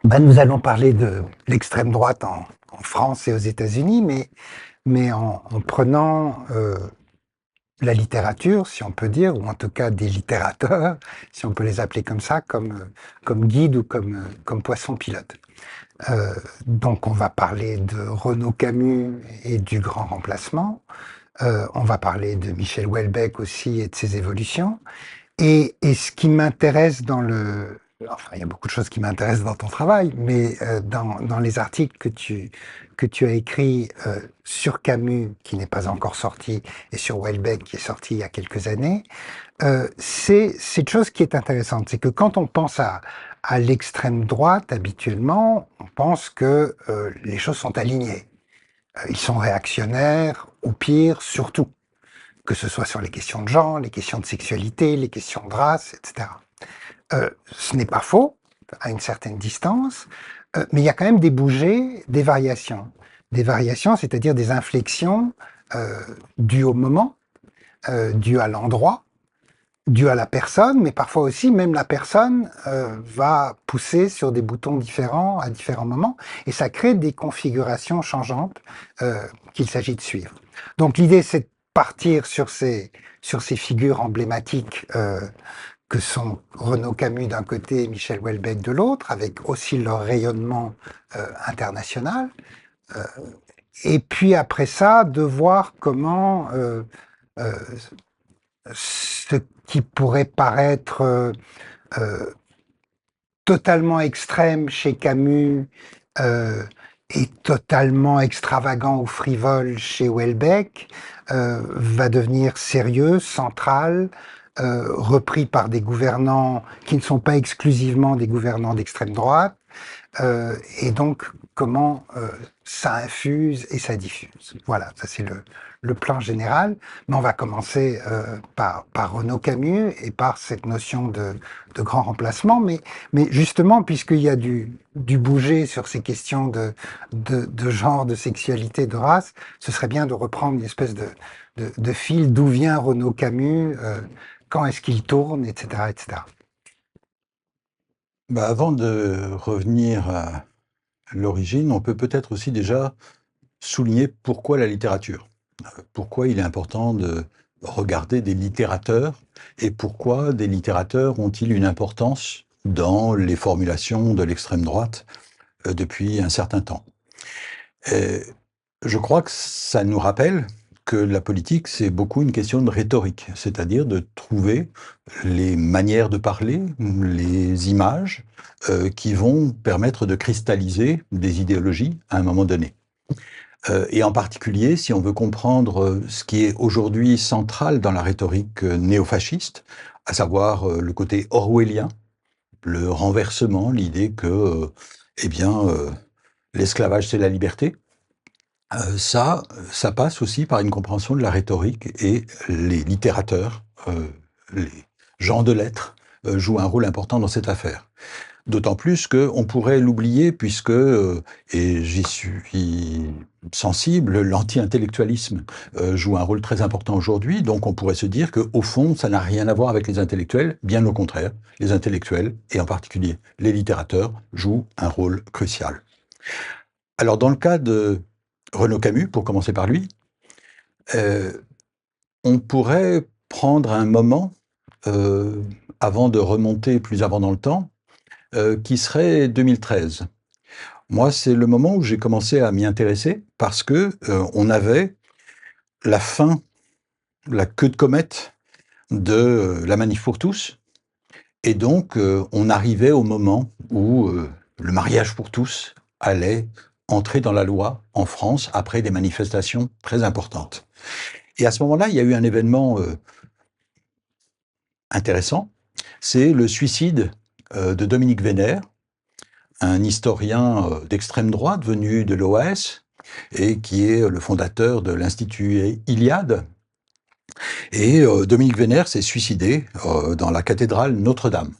Nous allons parler de l'extrême droite en France et aux États-Unis, mais en prenant la littérature, si on peut dire, ou en tout cas des littérateurs, si on peut les appeler comme ça, comme guide ou comme poisson pilote. Donc on va parler de Renaud Camus et du grand remplacement. On va parler de Michel Houellebecq aussi et de ses évolutions. Et ce qui m'intéresse enfin, il y a beaucoup de choses qui m'intéressent dans ton travail, mais dans les articles que tu as écrits sur Camus, qui n'est pas encore sorti, et sur Houellebecq, qui est sorti il y a quelques années, c'est cette chose qui est intéressante, c'est que quand on pense à l'extrême droite, habituellement, on pense que les choses sont alignées. Ils sont réactionnaires, ou pire, surtout que ce soit sur les questions de genre, les questions de sexualité, les questions de race, etc. Ce n'est pas faux, à une certaine distance, mais il y a quand même des bougées, des variations. Des variations, c'est-à-dire des inflexions dues au moment, dues à l'endroit, dues à la personne, mais parfois aussi, même la personne va pousser sur des boutons différents à différents moments, et ça crée des configurations changeantes qu'il s'agit de suivre. Donc l'idée, c'est de partir sur ces figures emblématiques que sont Renaud Camus d'un côté et Michel Houellebecq de l'autre, avec aussi leur rayonnement international. Euh, et puis après ça, de voir comment euh, ce qui pourrait paraître euh, totalement extrême chez Camus et totalement extravagant ou frivole chez Houellebecq va devenir sérieux, central, repris par des gouvernants qui ne sont pas exclusivement des gouvernants d'extrême droite, et donc comment ça infuse et ça diffuse. Voilà, ça c'est le plan général. Mais on va commencer par Renaud Camus et par cette notion de grand remplacement. Mais justement, puisqu'il y a du bouger sur ces questions de genre, de sexualité, de race, ce serait bien de reprendre une espèce de fil d'où vient Renaud Camus, quand est-ce qu'il tourne, etc., etc. Avant de revenir à l'origine, on peut peut-être aussi déjà souligner pourquoi la littérature. Pourquoi il est important de regarder des littérateurs et pourquoi des littérateurs ont-ils une importance dans les formulations de l'extrême droite depuis un certain temps. Et je crois que ça nous rappelle que la politique, c'est beaucoup une question de rhétorique, c'est-à-dire de trouver les manières de parler, les images qui vont permettre de cristalliser des idéologies à un moment donné. Et en particulier, si on veut comprendre ce qui est aujourd'hui central dans la rhétorique néofasciste, à savoir le côté orwellien, le renversement, l'idée que, l'esclavage c'est la liberté, ça passe aussi par une compréhension de la rhétorique et les littérateurs, les gens de lettres jouent un rôle important dans cette affaire. D'autant plus qu'on pourrait l'oublier puisque, et j'y suis sensible, l'anti-intellectualisme joue un rôle très important aujourd'hui, donc on pourrait se dire qu'au fond, ça n'a rien à voir avec les intellectuels, bien au contraire, les intellectuels, et en particulier les littérateurs, jouent un rôle crucial. Alors dans le cas de Renaud Camus, pour commencer par lui, euh, on pourrait prendre un moment, euh, avant de remonter plus avant dans le temps, qui serait 2013. Moi, c'est le moment où j'ai commencé à m'y intéresser parce que on avait la fin, la queue de comète de la Manif pour tous, et donc on arrivait au moment où le mariage pour tous allait entrer dans la loi en France après des manifestations très importantes. Et à ce moment-là, il y a eu un événement intéressant, c'est le suicide de Dominique Vénère, un historien d'extrême droite venu de l'OAS et qui est le fondateur de l'Institut Iliade. Et Dominique Vénère s'est suicidé dans la cathédrale Notre-Dame.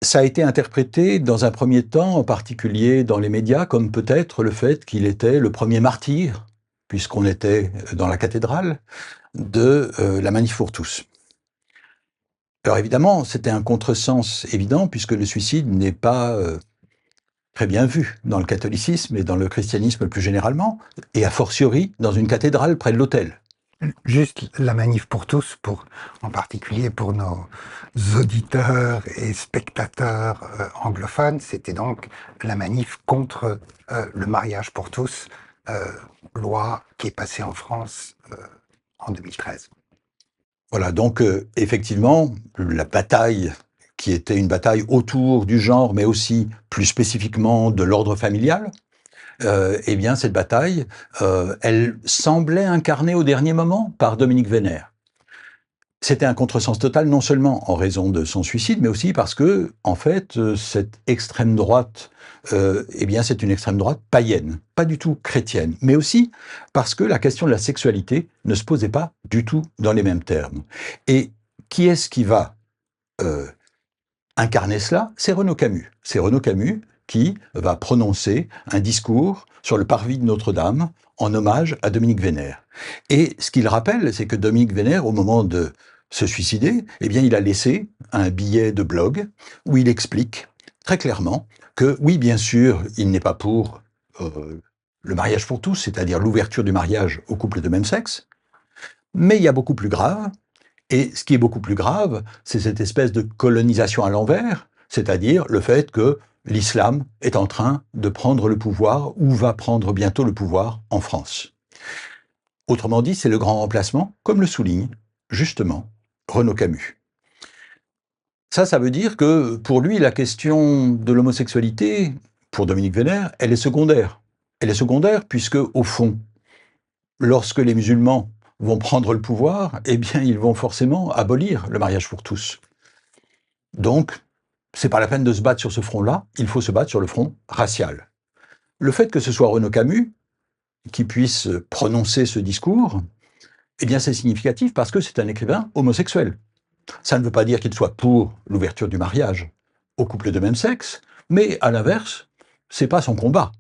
Ça a été interprété dans un premier temps, en particulier dans les médias, comme peut-être le fait qu'il était le premier martyr, puisqu'on était dans la cathédrale, de la Manif pour tous. Alors évidemment, c'était un contresens évident, puisque le suicide n'est pas très bien vu dans le catholicisme et dans le christianisme plus généralement, et a fortiori dans une cathédrale près de l'autel. Juste la manif pour tous, en particulier pour nos auditeurs et spectateurs anglophones, c'était donc la manif contre le mariage pour tous, euh, loi qui est passée en France en 2013. Voilà, donc effectivement, la bataille qui était une bataille autour du genre, mais aussi plus spécifiquement de l'ordre familial, eh bien cette bataille, elle semblait incarnée au dernier moment par Dominique Vénère. C'était un contresens total, non seulement en raison de son suicide, mais aussi parce que, en fait, cette extrême droite, eh bien, c'est une extrême droite païenne, pas du tout chrétienne, mais aussi parce que la question de la sexualité ne se posait pas du tout dans les mêmes termes. Et qui est-ce qui va euh, incarner cela? C'est Renaud Camus. C'est Renaud Camus qui va prononcer un discours sur le parvis de Notre-Dame en hommage à Dominique Vénère. Et ce qu'il rappelle, c'est que Dominique Vénère, au moment de se suicider, eh bien, il a laissé un billet de blog où il explique très clairement que, oui, bien sûr, il n'est pas pour le mariage pour tous, c'est-à-dire l'ouverture du mariage aux couples de même sexe, mais il y a beaucoup plus grave, et ce qui est beaucoup plus grave, c'est cette espèce de colonisation à l'envers, c'est-à-dire le fait que l'islam est en train de prendre le pouvoir ou va prendre bientôt le pouvoir en France. Autrement dit, c'est le grand remplacement, comme le souligne justement Renaud Camus. Ça veut dire que pour lui, la question de l'homosexualité, pour Dominique Vénère, elle est secondaire. Elle est secondaire puisque, au fond, lorsque les musulmans vont prendre le pouvoir, eh bien, ils vont forcément abolir le mariage pour tous. Donc, c'est pas la peine de se battre sur ce front-là, il faut se battre sur le front racial. Le fait que ce soit Renaud Camus qui puisse prononcer ce discours, eh bien, c'est significatif parce que c'est un écrivain homosexuel. Ça ne veut pas dire qu'il soit pour l'ouverture du mariage aux couples de même sexe, mais à l'inverse, c'est pas son combat.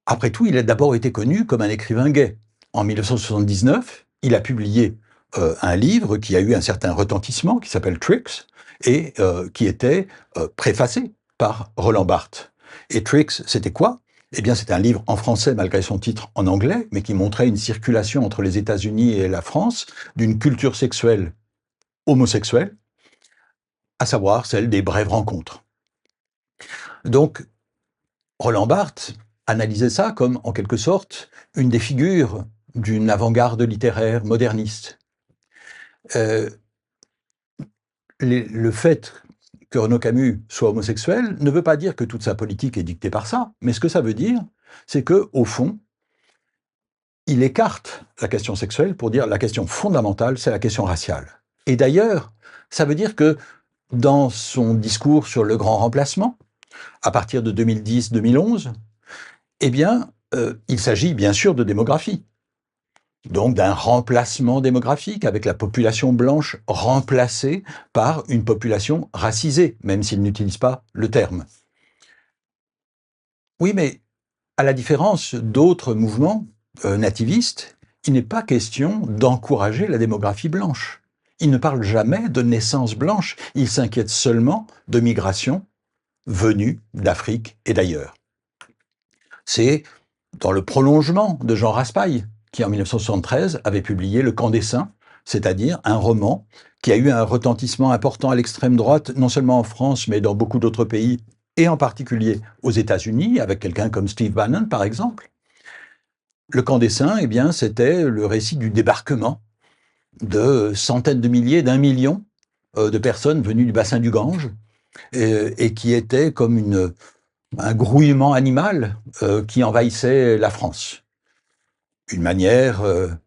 Après tout, il a d'abord été connu comme un écrivain gay. En 1979, il a publié un livre qui a eu un certain retentissement, qui s'appelle Tricks, et qui était préfacé par Roland Barthes. Et Tricks, c'était quoi? Eh bien, c'était un livre en français, malgré son titre en anglais, mais qui montrait une circulation entre les États-Unis et la France d'une culture sexuelle homosexuelle, à savoir celle des brèves rencontres. Donc, Roland Barthes analysait ça comme, en quelque sorte, une des figures d'une avant-garde littéraire moderniste. Le fait que Renaud Camus soit homosexuel ne veut pas dire que toute sa politique est dictée par ça, mais ce que ça veut dire, c'est que, au fond, il écarte la question sexuelle pour dire la question fondamentale, c'est la question raciale. Et d'ailleurs, ça veut dire que dans son discours sur le grand remplacement, à partir de 2010-2011, eh bien, il s'agit bien sûr de démographie. Donc d'un remplacement démographique avec la population blanche remplacée par une population racisée, même s'il n'utilise pas le terme. Oui, mais à la différence d'autres mouvements nativistes, il n'est pas question d'encourager la démographie blanche. Il ne parle jamais de naissance blanche, il s'inquiète seulement de migration venue d'Afrique et d'ailleurs. C'est dans le prolongement de Jean Raspail, qui en 1973 avait publié Le Camp des Saints, c'est-à-dire un roman qui a eu un retentissement important à l'extrême droite, non seulement en France, mais dans beaucoup d'autres pays, et en particulier aux États-Unis, avec quelqu'un comme Steve Bannon, par exemple. Le Camp des Saints, eh bien, c'était le récit du débarquement de centaines de milliers, d'un million de personnes venues du bassin du Gange, et qui était comme un grouillement animal qui envahissait la France. Une manière de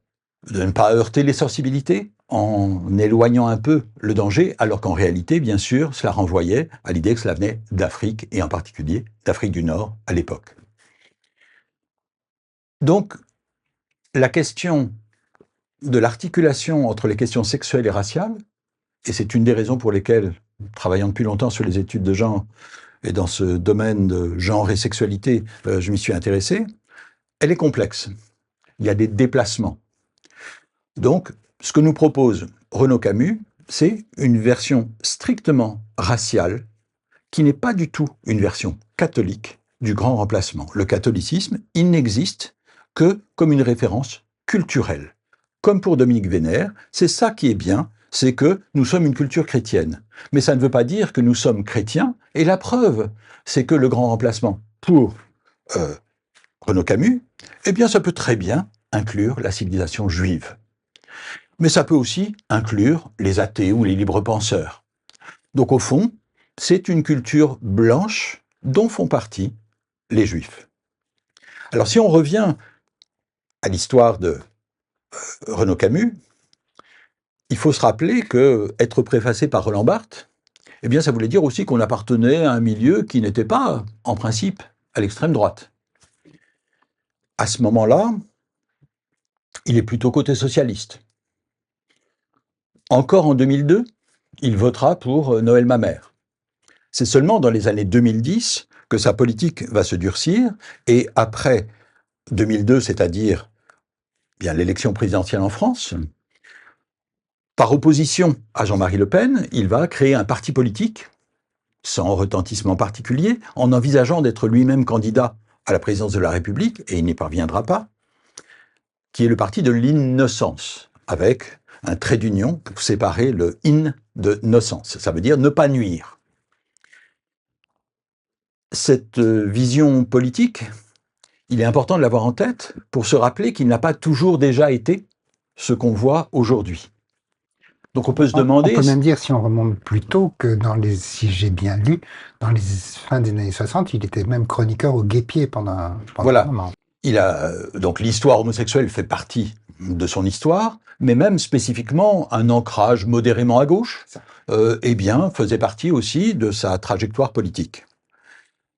ne pas heurter les sensibilités en éloignant un peu le danger, alors qu'en réalité, bien sûr, cela renvoyait à l'idée que cela venait d'Afrique, et en particulier d'Afrique du Nord à l'époque. Donc, la question de l'articulation entre les questions sexuelles et raciales, et c'est une des raisons pour lesquelles, travaillant depuis longtemps sur les études de genre, et dans ce domaine de genre et sexualité, je m'y suis intéressé, elle est complexe. Il y a des déplacements. Donc, ce que nous propose Renaud Camus, c'est une version strictement raciale qui n'est pas du tout une version catholique du grand remplacement. Le catholicisme, il n'existe que comme une référence culturelle. Comme pour Dominique Vénère, c'est ça qui est bien, c'est que nous sommes une culture chrétienne. Mais ça ne veut pas dire que nous sommes chrétiens, et la preuve, c'est que le grand remplacement, pour Renaud Camus, eh bien ça peut très bien inclure la civilisation juive. Mais ça peut aussi inclure les athées ou les libres penseurs. Donc au fond, c'est une culture blanche dont font partie les Juifs. Alors si on revient à l'histoire de Renaud Camus, il faut se rappeler que être préfacé par Roland Barthes, eh bien ça voulait dire aussi qu'on appartenait à un milieu qui n'était pas, en principe, à l'extrême droite. À ce moment-là, il est plutôt côté socialiste. Encore en 2002, il votera pour Noël Mamère. C'est seulement dans les années 2010 que sa politique va se durcir, et après 2002, c'est-à-dire bien l'élection présidentielle en France, par opposition à Jean-Marie Le Pen, il va créer un parti politique, sans retentissement particulier, en envisageant d'être lui-même candidat à la présidence de la République, et il n'y parviendra pas, qui est le parti de l'innocence, avec un trait d'union pour séparer le in de nocence. Ça veut dire ne pas nuire. Cette vision politique, il est important de l'avoir en tête pour se rappeler qu'il n'a pas toujours déjà été ce qu'on voit aujourd'hui. Donc on peut se demander... On peut même dire, si on remonte plus tôt, que si j'ai bien lu, dans les fins des années 60, il était même chroniqueur au Guêpier pendant voilà. un moment. Donc l'histoire homosexuelle fait partie de son histoire, mais même spécifiquement un ancrage modérément à gauche, eh bien, faisait partie aussi de sa trajectoire politique.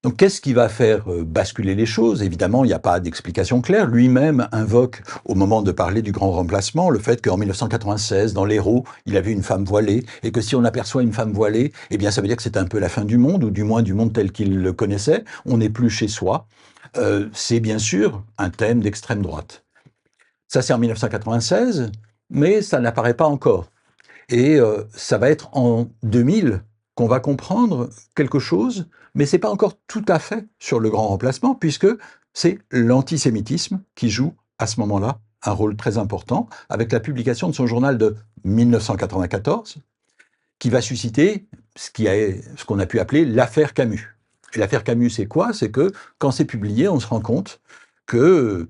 Donc qu'est-ce qui va faire basculer les choses? Évidemment, il n'y a pas d'explication claire. Lui-même invoque, au moment de parler du grand remplacement, le fait qu'en 1996, dans l'Hérault, il a vu une femme voilée, et que si on aperçoit une femme voilée, eh bien ça veut dire que c'est un peu la fin du monde, ou du moins du monde tel qu'il le connaissait. On n'est plus chez soi. C'est bien sûr un thème d'extrême droite. Ça, c'est en 1996, mais ça n'apparaît pas encore. Et ça va être en 2000 qu'on va comprendre quelque chose, mais c'est pas encore tout à fait sur le grand remplacement, puisque c'est l'antisémitisme qui joue à ce moment-là un rôle très important, avec la publication de son journal de 1994, qui va susciter ce qu'on a pu appeler l'affaire Camus. Et l'affaire Camus, c'est quoi? C'est que quand c'est publié, on se rend compte que,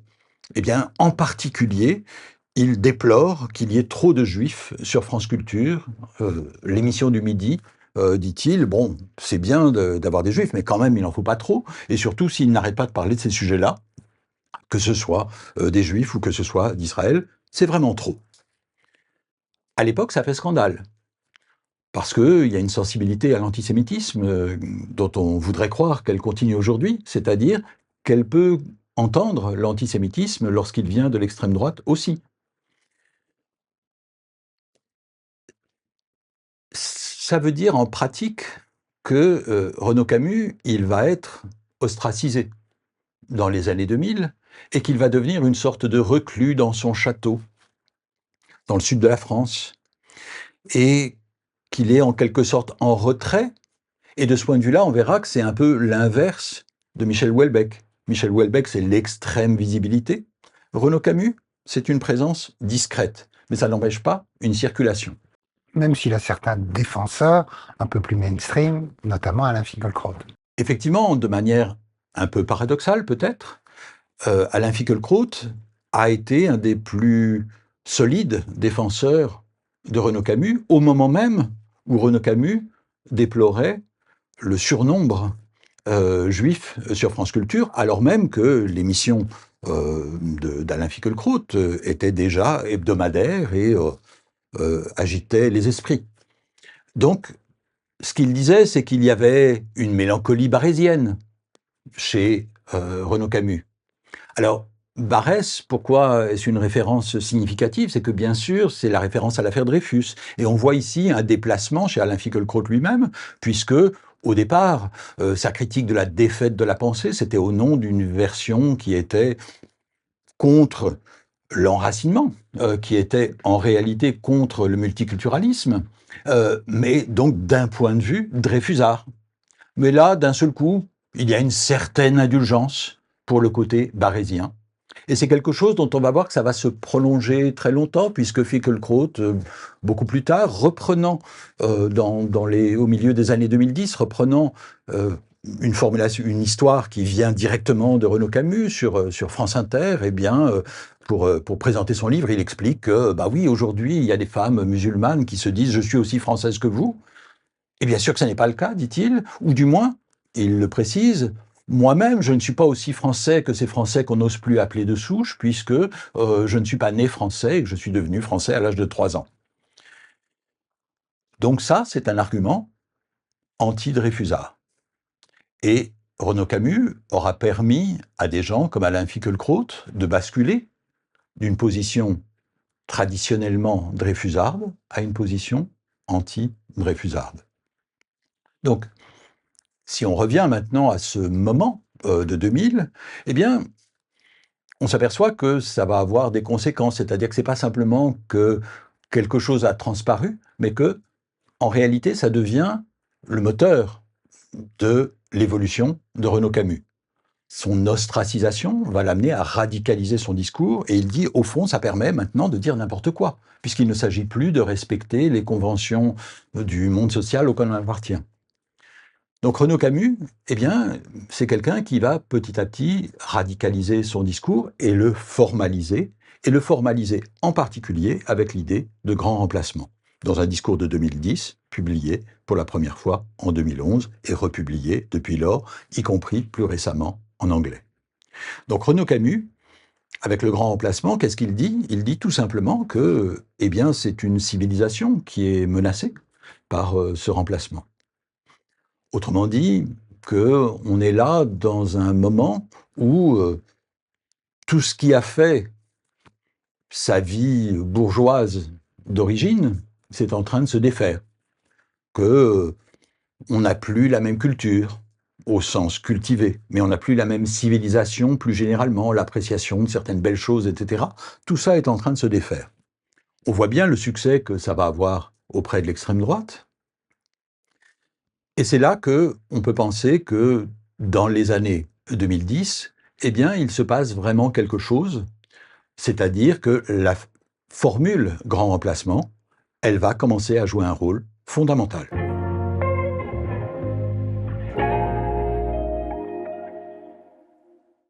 eh bien, en particulier, il déplore qu'il y ait trop de juifs sur France Culture. L'émission du midi, dit-il, bon, c'est bien d'avoir des juifs, mais quand même, il n'en faut pas trop. Et surtout, s'il n'arrête pas de parler de ces sujets-là, que ce soit des juifs ou que ce soit d'Israël, c'est vraiment trop. À l'époque, ça fait scandale. Parce qu'il y a une sensibilité à l'antisémitisme dont on voudrait croire qu'elle continue aujourd'hui, c'est-à-dire qu'elle peut entendre l'antisémitisme lorsqu'il vient de l'extrême droite aussi. Ça veut dire en pratique que Renaud Camus, il va être ostracisé dans les années 2000 et qu'il va devenir une sorte de reclus dans son château, dans le sud de la France, et qu'il est en quelque sorte en retrait. Et de ce point de vue-là, on verra que c'est un peu l'inverse de Michel Houellebecq. Michel Houellebecq, c'est l'extrême visibilité. Renaud Camus, c'est une présence discrète, mais ça n'empêche pas une circulation. Même s'il a certains défenseurs un peu plus mainstream, notamment Alain Finkielkraut. Effectivement, de manière un peu paradoxale peut-être, Alain Finkielkraut a été un des plus solides défenseurs de Renaud Camus, au moment même où Renaud Camus déplorait le surnombre juif sur France Culture, alors même que l'émission d'Alain Finkielkraut était déjà hebdomadaire et agitait les esprits. Donc, ce qu'il disait, c'est qu'il y avait une mélancolie barésienne chez Renaud Camus. Alors, Barès, pourquoi est-ce une référence significative? C'est que bien sûr, c'est la référence à l'affaire Dreyfus. Et on voit ici un déplacement chez Alain Finkielkraut lui-même, puisque au départ, sa critique de la défaite de la pensée, c'était au nom d'une version qui était contre l'enracinement, qui était en réalité contre le multiculturalisme. mais donc d'un point de vue dreyfusard. Mais là, d'un seul coup, il y a une certaine indulgence pour le côté barrésien. Et c'est quelque chose dont on va voir que ça va se prolonger très longtemps, puisque Finkielkraut, beaucoup plus tard, reprenant au milieu des années 2010, reprenant une formulation, une histoire qui vient directement de Renaud Camus sur France Inter, eh bien, pour présenter son livre, il explique que, bah oui, aujourd'hui, il y a des femmes musulmanes qui se disent « je suis aussi française que vous ». Et bien sûr que ce n'est pas le cas, dit-il, ou du moins, il le précise, moi-même, je ne suis pas aussi français que ces Français qu'on n'ose plus appeler de souche, puisque je ne suis pas né français et que je suis devenu français à l'âge de 3 ans. Donc ça, c'est un argument anti-Dreyfusard. Et Renaud Camus aura permis à des gens comme Alain Finkielkraut de basculer d'une position traditionnellement dreyfusarde à une position anti-dreyfusarde. Donc, si on revient maintenant à ce moment de 2000, eh bien, on s'aperçoit que ça va avoir des conséquences. C'est-à-dire que ce n'est pas simplement que quelque chose a transparu, mais que, en réalité, ça devient le moteur de l'évolution de Renaud Camus. Son ostracisation va l'amener à radicaliser son discours, et il dit, au fond, ça permet maintenant de dire n'importe quoi, puisqu'il ne s'agit plus de respecter les conventions du monde social auquel on appartient. Donc Renaud Camus, eh bien, c'est quelqu'un qui va petit à petit radicaliser son discours et le formaliser en particulier avec l'idée de grand remplacement, dans un discours de 2010, publié pour la première fois en 2011 et republié depuis lors, y compris plus récemment en anglais. Donc Renaud Camus, avec le grand remplacement, qu'est-ce qu'il dit? Il dit tout simplement que, eh bien, c'est une civilisation qui est menacée par ce remplacement. Autrement dit, qu'on est là dans un moment où tout ce qui a fait sa vie bourgeoise d'origine, c'est en train de se défaire. Que on n'a plus la même culture, au sens cultivé, mais on n'a plus la même civilisation, plus généralement, l'appréciation de certaines belles choses, etc. Tout ça est en train de se défaire. On voit bien le succès que ça va avoir auprès de l'extrême droite. Et c'est là qu'on peut penser que dans les années 2010, eh bien, il se passe vraiment quelque chose, c'est-à-dire que la formule grand remplacement, elle va commencer à jouer un rôle fondamental.